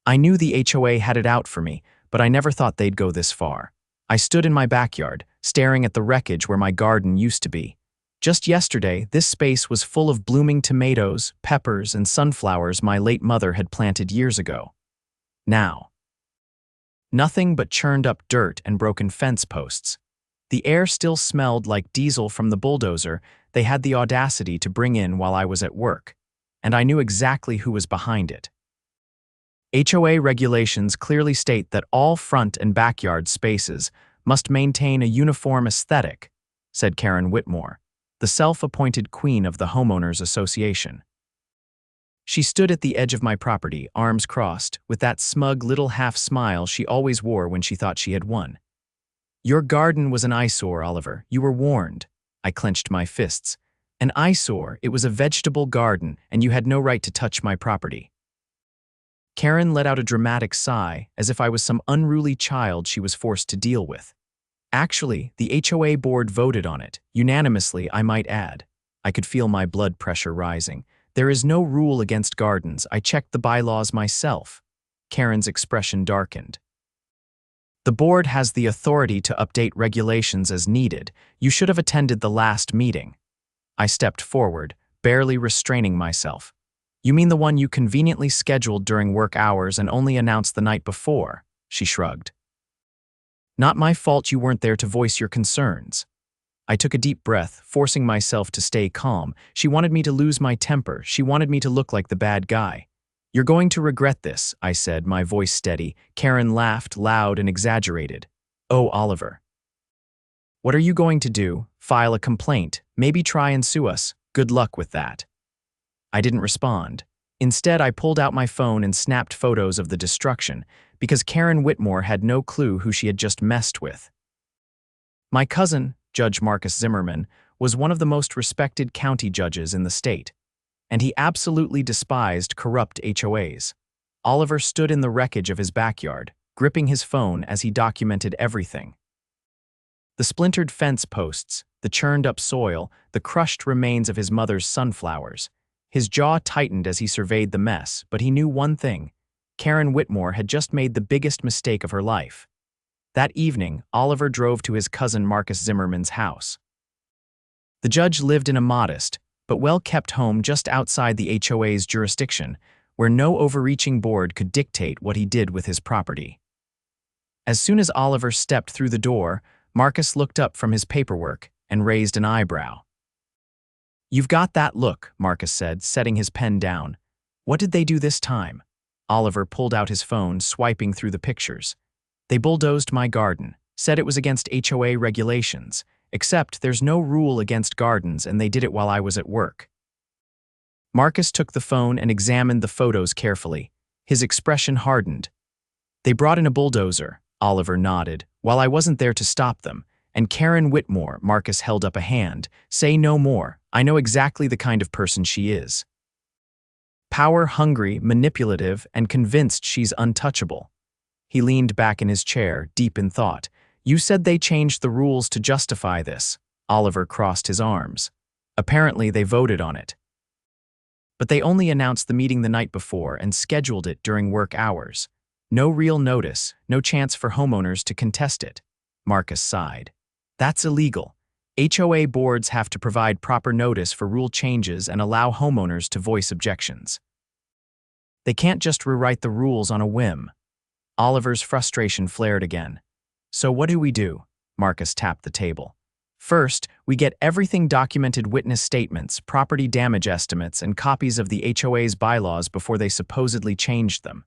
I knew the HOA had it out for me, but I never thought they'd go this far. I stood in my backyard, staring at the wreckage where my garden used to be. Just yesterday, this space was full of blooming tomatoes, peppers, and sunflowers my late mother had planted years ago. Now, nothing but churned-up dirt and broken fence posts. The air still smelled like diesel from the bulldozer they had the audacity to bring in while I was at work, and I knew exactly who was behind it. HOA regulations clearly state that all front and backyard spaces must maintain a uniform aesthetic, said Karren Whitmore, the self-appointed queen of the Homeowners Association. She stood at the edge of my property, arms crossed, with that smug little half-smile she always wore when she thought she had won. Your garden was an eyesore, Oliver. You were warned. I clenched my fists. An eyesore, it was a vegetable garden, and you had no right to touch my property. Karren let out a dramatic sigh, as if I was some unruly child she was forced to deal with. Actually, the HOA board voted on it, unanimously, I might add. I could feel my blood pressure rising. There is no rule against gardens. I checked the bylaws myself. Karren's expression darkened. The board has the authority to update regulations as needed. You should have attended the last meeting. I stepped forward, barely restraining myself. You mean the one you conveniently scheduled during work hours and only announced the night before? She shrugged. Not my fault you weren't there to voice your concerns. I took a deep breath, forcing myself to stay calm. She wanted me to lose my temper. She wanted me to look like the bad guy. You're going to regret this, I said, my voice steady. Karren laughed, loud and exaggerated. Oh, Oliver. What are you going to do? File a complaint? Maybe try and sue us? Good luck with that. I didn't respond. Instead, I pulled out my phone and snapped photos of the destruction, because Karren Whitmore had no clue who she had just messed with. My cousin, Judge Marcus Zimmerman, was one of the most respected county judges in the state, and he absolutely despised corrupt HOAs. Oliver stood in the wreckage of his backyard, gripping his phone as he documented everything. The splintered fence posts, the churned-up soil, the crushed remains of his mother's sunflowers. His jaw tightened as he surveyed the mess, but he knew one thing. Karren Whitmore had just made the biggest mistake of her life. That evening, Oliver drove to his cousin Marcus Zimmerman's house. The judge lived in a modest, but well-kept home just outside the HOA's jurisdiction, where no overreaching board could dictate what he did with his property. As soon as Oliver stepped through the door, Marcus looked up from his paperwork and raised an eyebrow. You've got that look, Marcus said, setting his pen down. What did they do this time? Oliver pulled out his phone, swiping through the pictures. They bulldozed my garden, said it was against HOA regulations, except there's no rule against gardens and they did it while I was at work. Marcus took the phone and examined the photos carefully. His expression hardened. They brought in a bulldozer, Oliver nodded, while I wasn't there to stop them. And Karren Whitmore, Marcus held up a hand. Say no more. I know exactly the kind of person she is. Power-hungry, manipulative, and convinced she's untouchable. He leaned back in his chair, deep in thought. You said they changed the rules to justify this. Oliver crossed his arms. Apparently they voted on it. But they only announced the meeting the night before and scheduled it during work hours. No real notice, no chance for homeowners to contest it. Marcus sighed. That's illegal. HOA boards have to provide proper notice for rule changes and allow homeowners to voice objections. They can't just rewrite the rules on a whim. Oliver's frustration flared again. So what do? Marcus tapped the table. First, we get everything documented witness statements, property damage estimates, and copies of the HOA's bylaws before they supposedly changed them.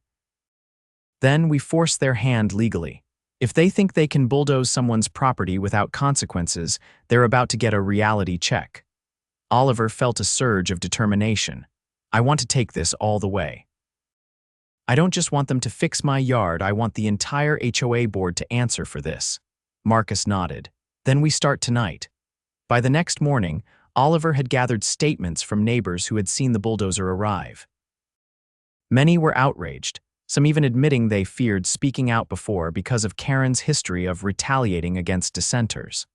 Then we force their hand legally. If they think they can bulldoze someone's property without consequences, they're about to get a reality check. Oliver felt a surge of determination. I want to take this all the way. I don't just want them to fix my yard, I want the entire HOA board to answer for this. Marcus nodded. Then we start tonight. By the next morning, Oliver had gathered statements from neighbors who had seen the bulldozer arrive. Many were outraged, some even admitting they feared speaking out before because of Karren's history of retaliating against dissenters.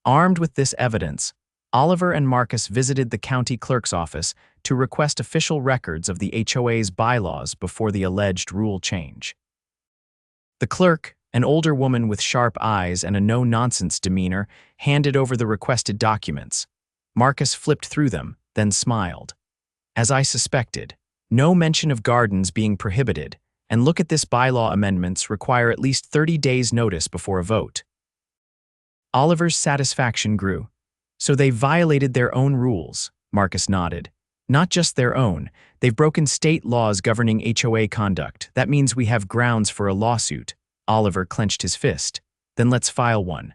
Armed with this evidence, Oliver and Marcus visited the county clerk's office to request official records of the HOA's bylaws before the alleged rule change. The clerk, an older woman with sharp eyes and a no-nonsense demeanor, handed over the requested documents. Marcus flipped through them, then smiled. As I suspected, no mention of gardens being prohibited, and look at this bylaw amendments require at least 30 days' notice before a vote. Oliver's satisfaction grew. So they violated their own rules, Marcus nodded. Not just their own, they've broken state laws governing HOA conduct. That means we have grounds for a lawsuit. Oliver clenched his fist. Then let's file one.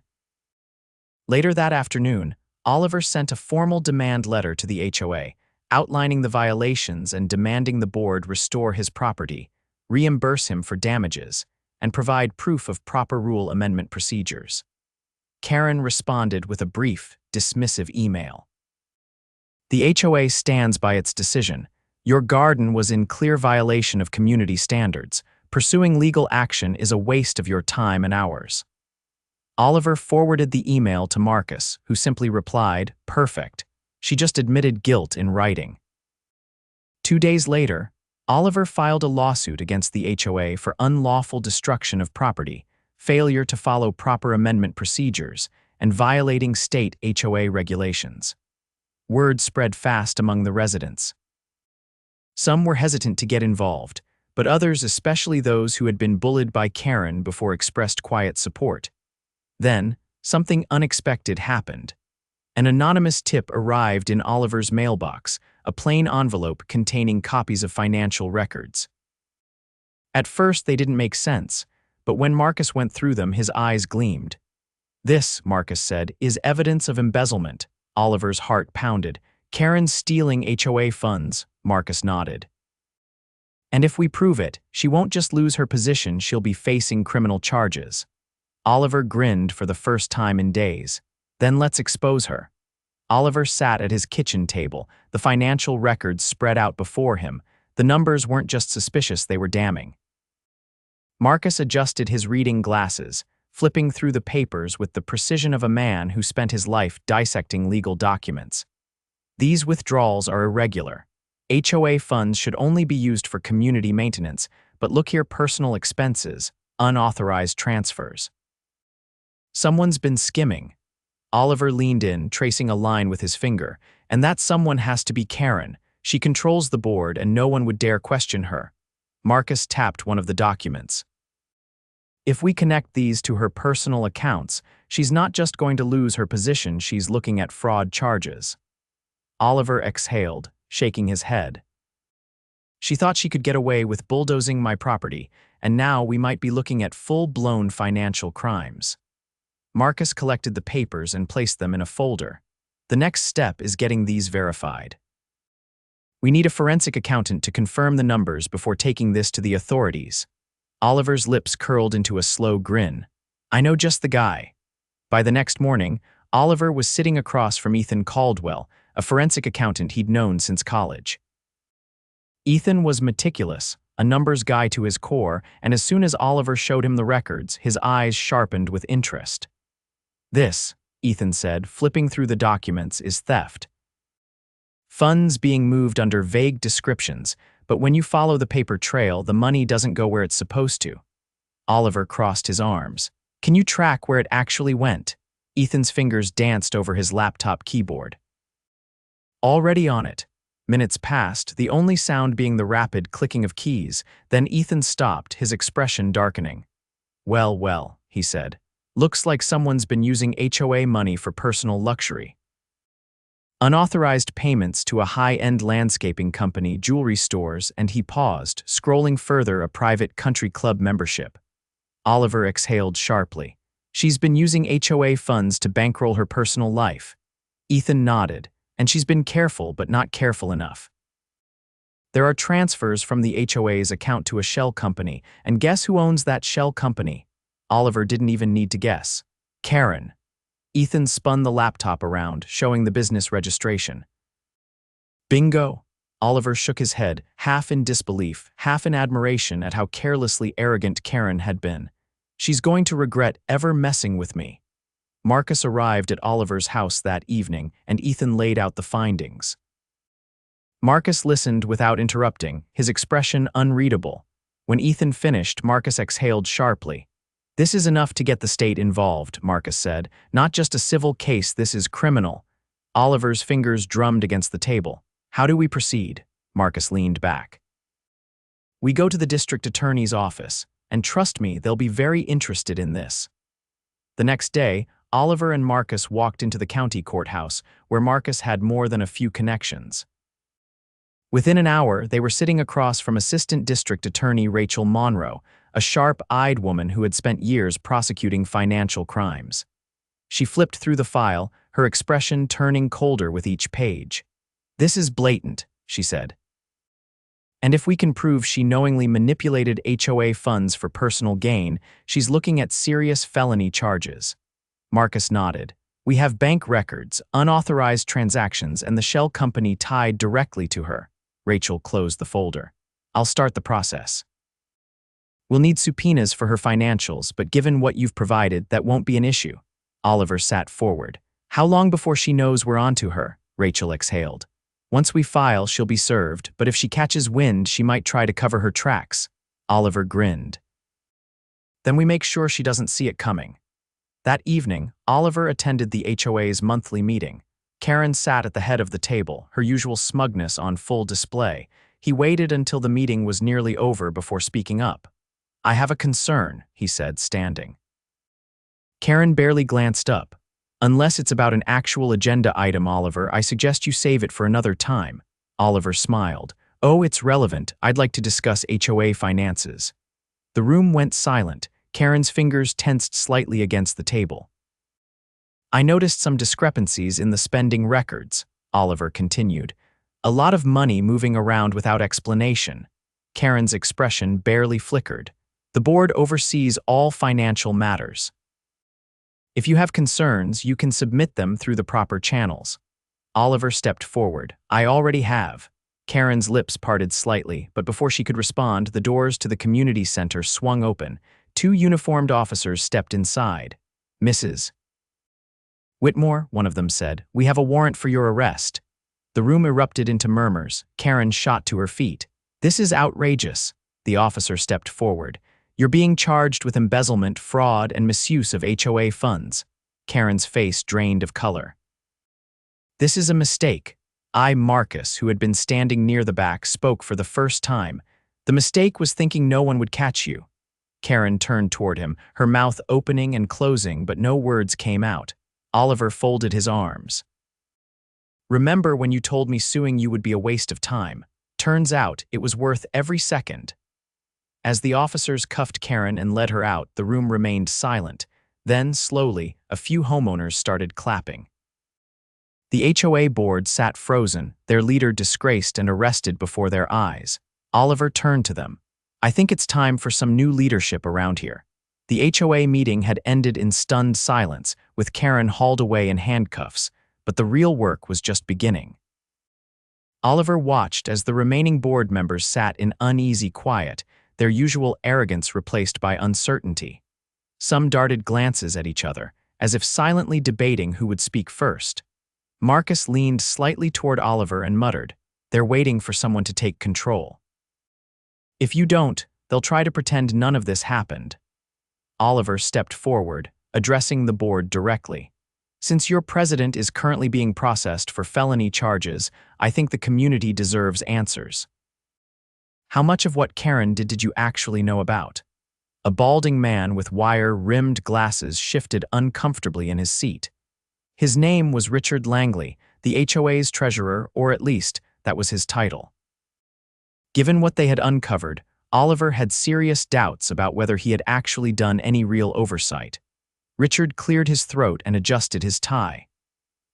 Later that afternoon, Oliver sent a formal demand letter to the HOA, outlining the violations and demanding the board restore his property, reimburse him for damages, and provide proof of proper rule amendment procedures. Karren responded with a brief, dismissive email. The HOA stands by its decision. Your garden was in clear violation of community standards. Pursuing legal action is a waste of your time and hours. Oliver forwarded the email to Marcus, who simply replied, "Perfect." She just admitted guilt in writing. 2 days later, Oliver filed a lawsuit against the HOA for unlawful destruction of property, failure to follow proper amendment procedures, and violating state HOA regulations. Word spread fast among the residents. Some were hesitant to get involved, but others, especially those who had been bullied by Karren before, expressed quiet support. Then, something unexpected happened. An anonymous tip arrived in Oliver's mailbox, a plain envelope containing copies of financial records. At first, they didn't make sense, but when Marcus went through them, his eyes gleamed. "This," Marcus said, "is evidence of embezzlement." Oliver's heart pounded. "Karren's stealing HOA funds," Marcus nodded. "And if we prove it, she won't just lose her position, she'll be facing criminal charges." Oliver grinned for the first time in days. "Then let's expose her." Oliver sat at his kitchen table, the financial records spread out before him. The numbers weren't just suspicious, they were damning. Marcus adjusted his reading glasses, flipping through the papers with the precision of a man who spent his life dissecting legal documents. "These withdrawals are irregular. HOA funds should only be used for community maintenance, but look here, personal expenses, unauthorized transfers. Someone's been skimming." Oliver leaned in, tracing a line with his finger. "And that someone has to be Karren. She controls the board and no one would dare question her." Marcus tapped one of the documents. "If we connect these to her personal accounts, she's not just going to lose her position, she's looking at fraud charges." Oliver exhaled, shaking his head. "She thought she could get away with bulldozing my property, and now we might be looking at full-blown financial crimes." Marcus collected the papers and placed them in a folder. "The next step is getting these verified. We need a forensic accountant to confirm the numbers before taking this to the authorities." Oliver's lips curled into a slow grin. "I know just the guy." By the next morning, Oliver was sitting across from Ethan Caldwell, a forensic accountant he'd known since college. Ethan was meticulous, a numbers guy to his core, and as soon as Oliver showed him the records, his eyes sharpened with interest. "This," Ethan said, flipping through the documents, "is theft. Funds being moved under vague descriptions, but when you follow the paper trail, the money doesn't go where it's supposed to." Oliver crossed his arms. "Can you track where it actually went?" Ethan's fingers danced over his laptop keyboard. "Already on it." Minutes passed, the only sound being the rapid clicking of keys. Then Ethan stopped, his expression darkening. "Well, well," he said. "Looks like someone's been using HOA money for personal luxury. Unauthorized payments to a high-end landscaping company, jewelry stores," and he paused, scrolling further, "a private country club membership." Oliver exhaled sharply. "She's been using HOA funds to bankroll her personal life." Ethan nodded. "And she's been careful, but not careful enough. There are transfers from the HOA's account to a shell company, and guess who owns that shell company?" Oliver didn't even need to guess. "Karren." Ethan spun the laptop around, showing the business registration. "Bingo!" Oliver shook his head, half in disbelief, half in admiration at how carelessly arrogant Karren had been. "She's going to regret ever messing with me." Marcus arrived at Oliver's house that evening, and Ethan laid out the findings. Marcus listened without interrupting, his expression unreadable. When Ethan finished, Marcus exhaled sharply. "This is enough to get the state involved," Marcus said. "Not just a civil case, this is criminal." Oliver's fingers drummed against the table. "How do we proceed?" Marcus leaned back. "We go to the district attorney's office, and trust me, they'll be very interested in this." The next day, Oliver and Marcus walked into the county courthouse, where Marcus had more than a few connections. Within an hour, they were sitting across from Assistant District Attorney Rachel Monroe, a sharp-eyed woman who had spent years prosecuting financial crimes. She flipped through the file, her expression turning colder with each page. "This is blatant," she said. "And if we can prove she knowingly manipulated HOA funds for personal gain, she's looking at serious felony charges." Marcus nodded. "We have bank records, unauthorized transactions, and the shell company tied directly to her." Rachel closed the folder. "I'll start the process. We'll need subpoenas for her financials, but given what you've provided, that won't be an issue." Oliver sat forward. "How long before she knows we're onto her?" Rachel exhaled. "Once we file, she'll be served, but if she catches wind, she might try to cover her tracks." Oliver grinned. "Then we make sure she doesn't see it coming." That evening, Oliver attended the HOA's monthly meeting. Karren sat at the head of the table, her usual smugness on full display. He waited until the meeting was nearly over before speaking up. "I have a concern," he said, standing. Karren barely glanced up. "Unless it's about an actual agenda item, Oliver, I suggest you save it for another time." Oliver smiled. "Oh, it's relevant. I'd like to discuss HOA finances." The room went silent. Karren's fingers tensed slightly against the table. "I noticed some discrepancies in the spending records," Oliver continued. "A lot of money moving around without explanation." Karren's expression barely flickered. "The board oversees all financial matters. If you have concerns, you can submit them through the proper channels." Oliver stepped forward. "I already have." Karren's lips parted slightly, but before she could respond, the doors to the community center swung open. Two uniformed officers stepped inside. "Mrs. Whitmore," one of them said, "we have a warrant for your arrest." The room erupted into murmurs. Karren shot to her feet. "This is outrageous." The officer stepped forward. "You're being charged with embezzlement, fraud, and misuse of HOA funds." Karren's face drained of color. "This is a mistake." Marcus, who had been standing near the back, spoke for the first time. "The mistake was thinking no one would catch you." Karren turned toward him, her mouth opening and closing, but no words came out. Oliver folded his arms. "Remember when you told me suing you would be a waste of time? Turns out it was worth every second." As the officers cuffed Karren and led her out, the room remained silent. Then, slowly, a few homeowners started clapping. The HOA board sat frozen, their leader disgraced and arrested before their eyes. Oliver turned to them. "I think it's time for some new leadership around here." The HOA meeting had ended in stunned silence, with Karren hauled away in handcuffs, but the real work was just beginning. Oliver watched as the remaining board members sat in uneasy quiet, their usual arrogance replaced by uncertainty. Some darted glances at each other, as if silently debating who would speak first. Marcus leaned slightly toward Oliver and muttered, "They're waiting for someone to take control. If you don't, they'll try to pretend none of this happened." Oliver stepped forward, addressing the board directly. "Since your president is currently being processed for felony charges, I think the community deserves answers." "How much of what Karren did you actually know about?" A balding man with wire-rimmed glasses shifted uncomfortably in his seat. His name was Richard Langley, the HOA's treasurer, or at least, that was his title. Given what they had uncovered, Oliver had serious doubts about whether he had actually done any real oversight. Richard cleared his throat and adjusted his tie.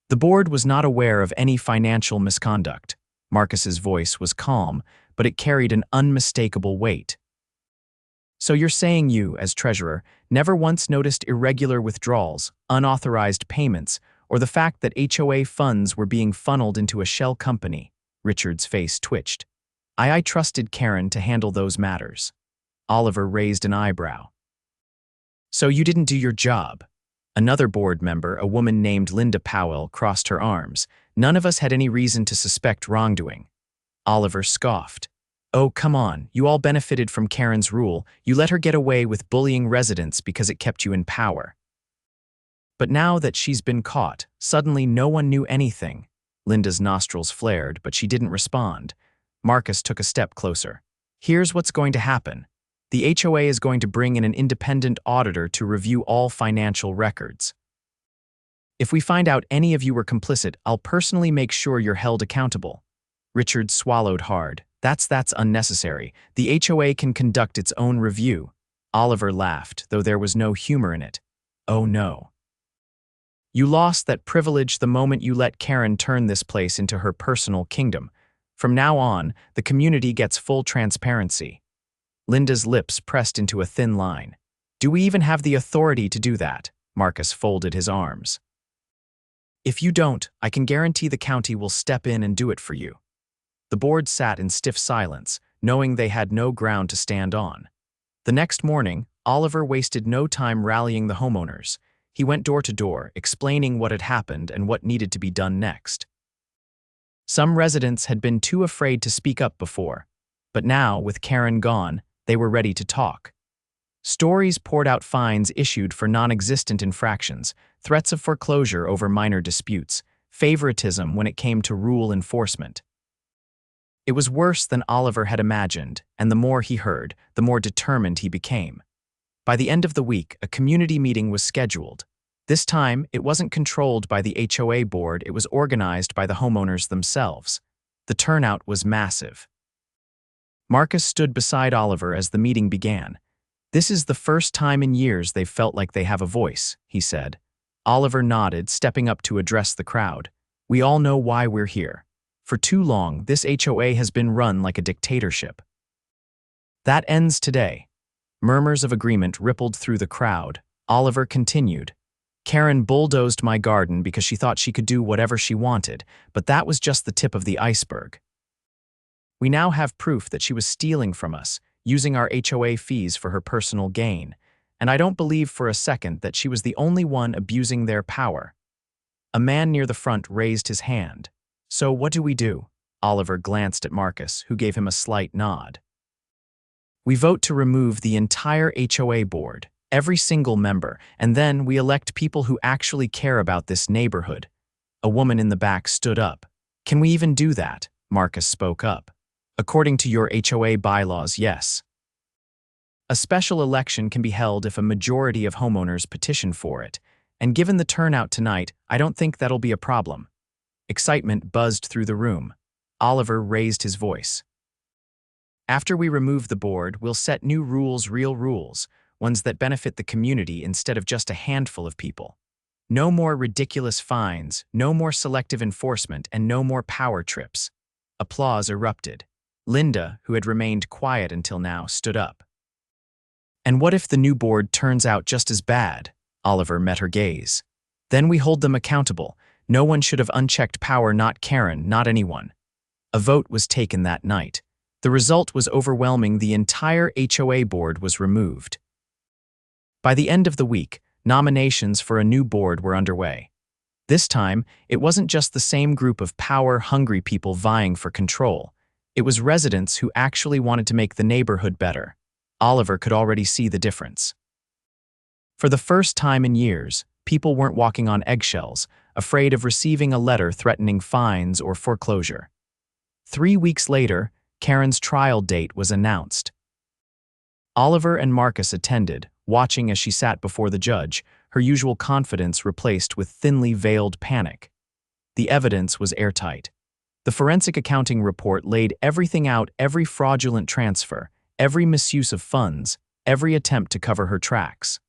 "The board was not aware of any financial misconduct." Marcus's voice was calm, but it carried an unmistakable weight. "So you're saying you, as treasurer, never once noticed irregular withdrawals, unauthorized payments, or the fact that HOA funds were being funneled into a shell company?" Richard's face twitched. I trusted Karren to handle those matters." Oliver raised an eyebrow. "So you didn't do your job?" Another board member, a woman named Linda Powell, crossed her arms. None of us had any reason to suspect wrongdoing. Oliver scoffed. Oh, come on, you all benefited from Karren's rule. You let her get away with bullying residents because it kept you in power. But now that she's been caught, suddenly no one knew anything. Linda's nostrils flared, but she didn't respond. Marcus took a step closer. Here's what's going to happen. The HOA is going to bring in an independent auditor to review all financial records. If we find out any of you were complicit, I'll personally make sure you're held accountable. Richard swallowed hard. That's unnecessary. The HOA can conduct its own review. Oliver laughed, though there was no humor in it. Oh no. You lost that privilege the moment you let Karren turn this place into her personal kingdom. From now on, the community gets full transparency. Linda's lips pressed into a thin line. Do we even have the authority to do that? Marcus folded his arms. If you don't, I can guarantee the county will step in and do it for you. The board sat in stiff silence, knowing they had no ground to stand on. The next morning, Oliver wasted no time rallying the homeowners. He went door to door, explaining what had happened and what needed to be done next. Some residents had been too afraid to speak up before, but now, with Karren gone, they were ready to talk. Stories poured out fines issued for non-existent infractions, threats of foreclosure over minor disputes, favoritism when it came to rule enforcement. It was worse than Oliver had imagined, and the more he heard, the more determined he became. By the end of the week, a community meeting was scheduled. This time, it wasn't controlled by the HOA board, it was organized by the homeowners themselves. The turnout was massive. Marcus stood beside Oliver as the meeting began. This is the first time in years they've felt like they have a voice, he said. Oliver nodded, stepping up to address the crowd. We all know why we're here. For too long, this HOA has been run like a dictatorship. That ends today. Murmurs of agreement rippled through the crowd. Oliver continued. Karren bulldozed my garden because she thought she could do whatever she wanted, but that was just the tip of the iceberg. We now have proof that she was stealing from us, using our HOA fees for her personal gain, and I don't believe for a second that she was the only one abusing their power. A man near the front raised his hand. So what do we do? Oliver glanced at Marcus, who gave him a slight nod. We vote to remove the entire HOA board, every single member, and then we elect people who actually care about this neighborhood. A woman in the back stood up. Can we even do that? Marcus spoke up. According to your HOA bylaws, yes. A special election can be held if a majority of homeowners petition for it, and given the turnout tonight, I don't think that'll be a problem. Excitement buzzed through the room. Oliver raised his voice. After we remove the board, we'll set new rules, real rules, ones that benefit the community instead of just a handful of people. No more ridiculous fines, no more selective enforcement, and no more power trips. Applause erupted. Linda, who had remained quiet until now, stood up. And what if the new board turns out just as bad? Oliver met her gaze. Then we hold them accountable. No one should have unchecked power, not Karren, not anyone. A vote was taken that night. The result was overwhelming. The entire HOA board was removed. By the end of the week, nominations for a new board were underway. This time, it wasn't just the same group of power-hungry people vying for control. It was residents who actually wanted to make the neighborhood better. Oliver could already see the difference. For the first time in years, people weren't walking on eggshells, afraid of receiving a letter threatening fines or foreclosure. 3 weeks later, Karren's trial date was announced. Oliver and Marcus attended, watching as she sat before the judge, her usual confidence replaced with thinly veiled panic. The evidence was airtight. The forensic accounting report laid everything out, every fraudulent transfer, every misuse of funds, every attempt to cover her tracks.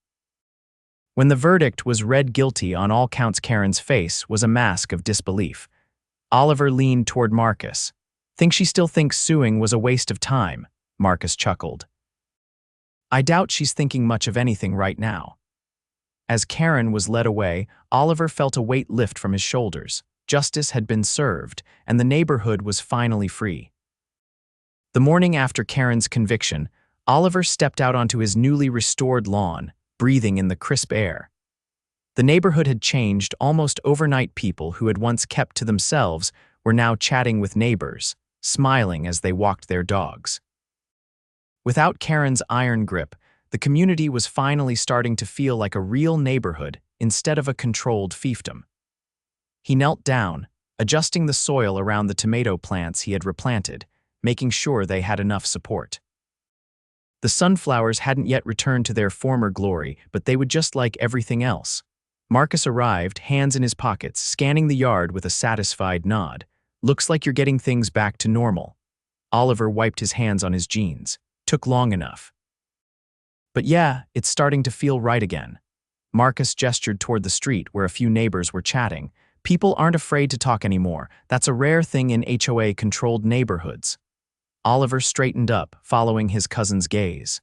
When the verdict was read guilty on all counts, Karren's face was a mask of disbelief. Oliver leaned toward Marcus. Think she still thinks suing was a waste of time? Marcus chuckled. I doubt she's thinking much of anything right now. As Karren was led away, Oliver felt a weight lift from his shoulders. Justice had been served, and the neighborhood was finally free. The morning after Karren's conviction, Oliver stepped out onto his newly restored lawn, breathing in the crisp air. The neighborhood had changed almost overnight. People who had once kept to themselves were now chatting with neighbors, smiling as they walked their dogs. Without Karren's iron grip, the community was finally starting to feel like a real neighborhood instead of a controlled fiefdom. He knelt down, adjusting the soil around the tomato plants he had replanted, making sure they had enough support. The sunflowers hadn't yet returned to their former glory, but they would just like everything else. Marcus arrived, hands in his pockets, scanning the yard with a satisfied nod. "Looks like you're getting things back to normal." Oliver wiped his hands on his jeans. "Took long enough." "But yeah, it's starting to feel right again." Marcus gestured toward the street where a few neighbors were chatting. "People aren't afraid to talk anymore. That's a rare thing in HOA-controlled neighborhoods." Oliver straightened up, following his cousin's gaze.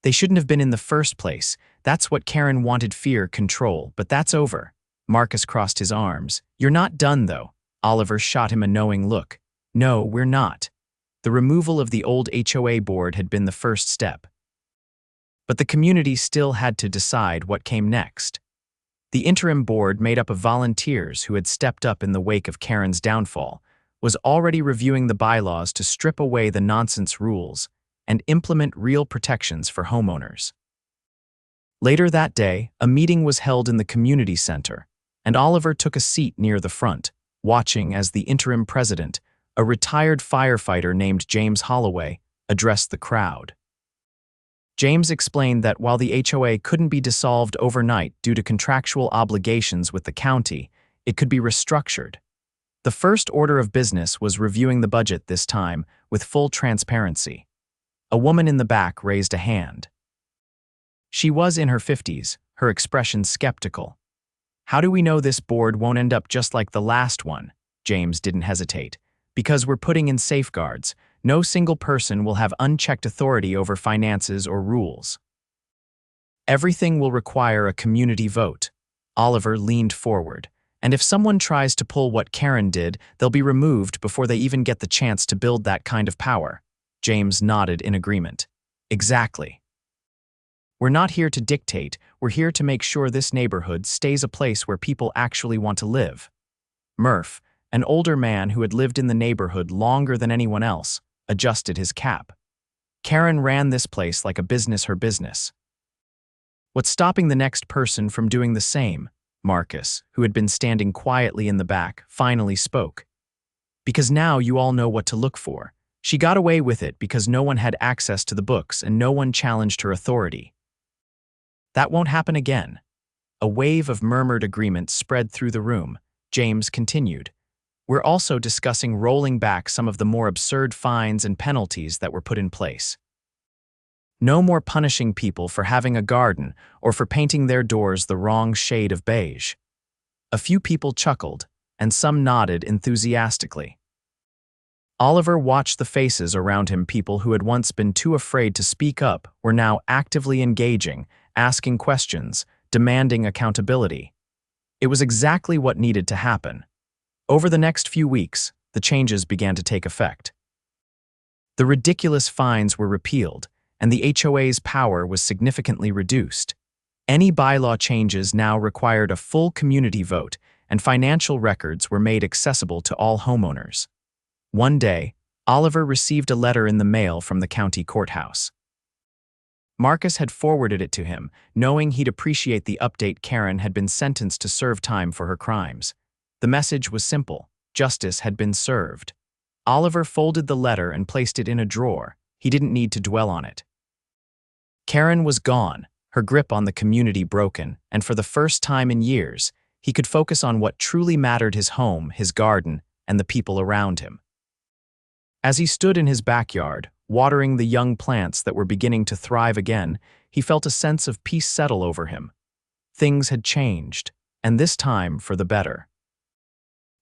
"They shouldn't have been in the first place. That's what Karren wanted, fear, control, but that's over." Marcus crossed his arms. "You're not done, though." Oliver shot him a knowing look. "No, we're not." The removal of the old HOA board had been the first step. But the community still had to decide what came next. The interim board, made up of volunteers who had stepped up in the wake of Karren's downfall, was already reviewing the bylaws to strip away the nonsense rules and implement real protections for homeowners. Later that day, a meeting was held in the community center, and Oliver took a seat near the front, watching as the interim president, a retired firefighter named James Holloway, addressed the crowd. James explained that while the HOA couldn't be dissolved overnight due to contractual obligations with the county, it could be restructured. The first order of business was reviewing the budget this time with full transparency. A woman in the back raised a hand. She was in her 50s, her expression skeptical. "How do we know this board won't end up just like the last one?" James didn't hesitate. "Because we're putting in safeguards. No single person will have unchecked authority over finances or rules. Everything will require a community vote." Oliver leaned forward. "And if someone tries to pull what Karren did, they'll be removed before they even get the chance to build that kind of power." James nodded in agreement. "Exactly. We're not here to dictate, we're here to make sure this neighborhood stays a place where people actually want to live." Murph, an older man who had lived in the neighborhood longer than anyone else, adjusted his cap. "Karren ran this place like a business her business. What's stopping the next person from doing the same?" Marcus, who had been standing quietly in the back, finally spoke. "Because now you all know what to look for. She got away with it because no one had access to the books and no one challenged her authority. That won't happen again." A wave of murmured agreement spread through the room. James continued. "We're also discussing rolling back some of the more absurd fines and penalties that were put in place. No more punishing people for having a garden or for painting their doors the wrong shade of beige." A few people chuckled, and some nodded enthusiastically. Oliver watched the faces around him. People who had once been too afraid to speak up were now actively engaging, asking questions, demanding accountability. It was exactly what needed to happen. Over the next few weeks, the changes began to take effect. The ridiculous fines were repealed, and the HOA's power was significantly reduced. Any bylaw changes now required a full community vote, and financial records were made accessible to all homeowners. One day, Oliver received a letter in the mail from the county courthouse. Marcus had forwarded it to him, knowing he'd appreciate the update. Karren had been sentenced to serve time for her crimes. The message was simple: justice had been served. Oliver folded the letter and placed it in a drawer. He didn't need to dwell on it. Karren was gone, her grip on the community broken, and for the first time in years, he could focus on what truly mattered: his home, his garden, and the people around him. As he stood in his backyard, watering the young plants that were beginning to thrive again, he felt a sense of peace settle over him. Things had changed, and this time for the better.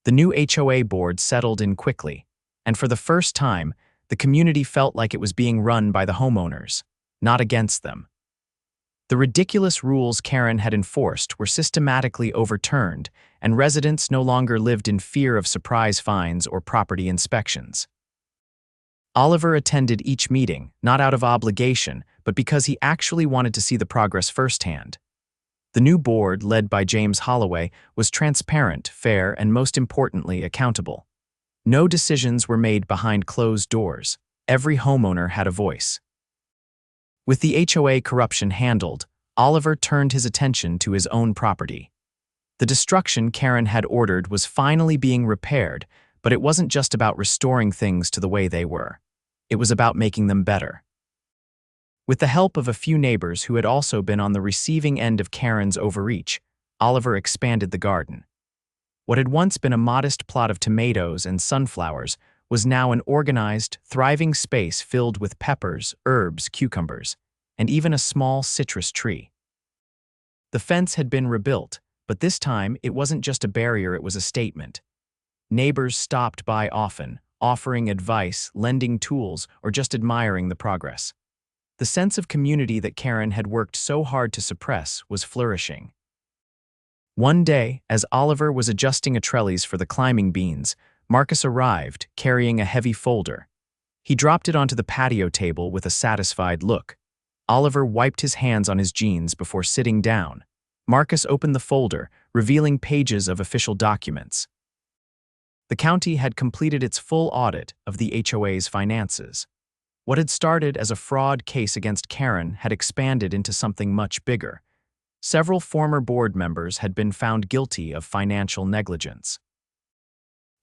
The new HOA board settled in quickly, and for the first time, the community felt like it was being run by the homeowners, not against them. The ridiculous rules Karren had enforced were systematically overturned, and residents no longer lived in fear of surprise fines or property inspections. Oliver attended each meeting, not out of obligation, but because he actually wanted to see the progress firsthand. The new board, led by James Holloway, was transparent, fair, and most importantly, accountable. No decisions were made behind closed doors. Every homeowner had a voice. With the HOA corruption handled, Oliver turned his attention to his own property. The destruction Karren had ordered was finally being repaired, but it wasn't just about restoring things to the way they were. It was about making them better. With the help of a few neighbors who had also been on the receiving end of Karren's overreach, Oliver expanded the garden. What had once been a modest plot of tomatoes and sunflowers was now an organized, thriving space filled with peppers, herbs, cucumbers, and even a small citrus tree. The fence had been rebuilt, but this time it wasn't just a barrier, it was a statement. Neighbors stopped by often, offering advice, lending tools, or just admiring the progress. The sense of community that Karren had worked so hard to suppress was flourishing. One day, as Oliver was adjusting a trellis for the climbing beans, Marcus arrived, carrying a heavy folder. He dropped it onto the patio table with a satisfied look. Oliver wiped his hands on his jeans before sitting down. Marcus opened the folder, revealing pages of official documents. The county had completed its full audit of the HOA's finances. What had started as a fraud case against Karren had expanded into something much bigger. Several former board members had been found guilty of financial negligence.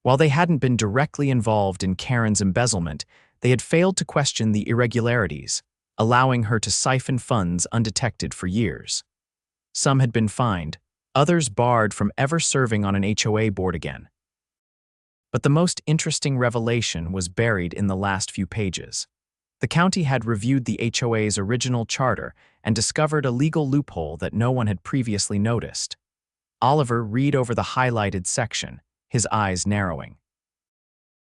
While they hadn't been directly involved in Karren's embezzlement, they had failed to question the irregularities, allowing her to siphon funds undetected for years. Some had been fined, others barred from ever serving on an HOA board again. But the most interesting revelation was buried in the last few pages. The county had reviewed the HOA's original charter and discovered a legal loophole that no one had previously noticed. Oliver read over the highlighted section, his eyes narrowing.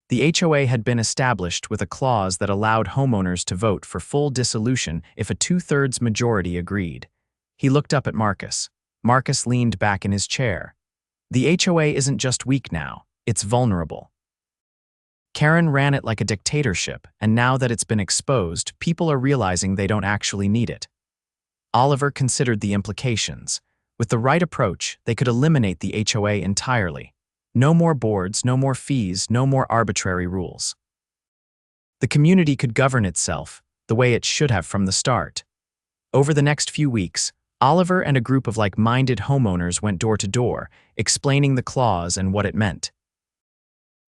The HOA had been established with a clause that allowed homeowners to vote for full dissolution if a 2/3 majority agreed. He looked up at Marcus. Marcus leaned back in his chair. The HOA isn't just weak now, it's vulnerable. Karren ran it like a dictatorship, and now that it's been exposed, people are realizing they don't actually need it. Oliver considered the implications. With the right approach, they could eliminate the HOA entirely. No more boards, no more fees, no more arbitrary rules. The community could govern itself, the way it should have from the start. Over the next few weeks, Oliver and a group of like-minded homeowners went door to door, explaining the clause and what it meant.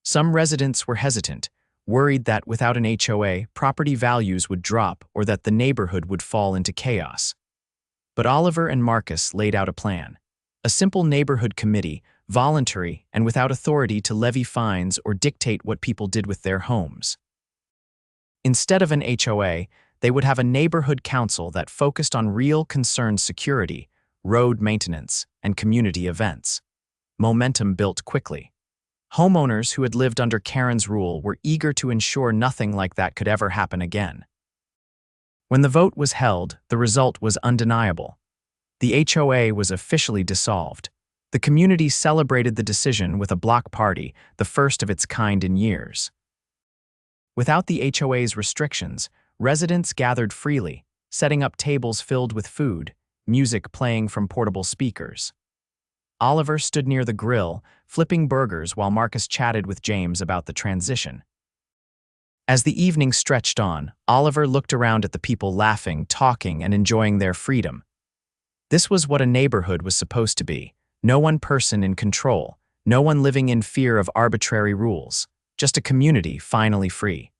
Some residents were hesitant, worried that without an HOA, property values would drop or that the neighborhood would fall into chaos. But Oliver and Marcus laid out a plan. A simple neighborhood committee, voluntary and without authority to levy fines or dictate what people did with their homes. Instead of an HOA, they would have a neighborhood council that focused on real concerned security, road maintenance, and community events. Momentum built quickly. Homeowners who had lived under Karren's rule were eager to ensure nothing like that could ever happen again. When the vote was held, the result was undeniable. The HOA was officially dissolved. The community celebrated the decision with a block party, the first of its kind in years. Without the HOA's restrictions, residents gathered freely, setting up tables filled with food, music playing from portable speakers. Oliver stood near the grill, flipping burgers while Marcus chatted with James about the transition. As the evening stretched on, Oliver looked around at the people laughing, talking, and enjoying their freedom. This was what a neighborhood was supposed to be. No one person in control, no one living in fear of arbitrary rules, just a community finally free.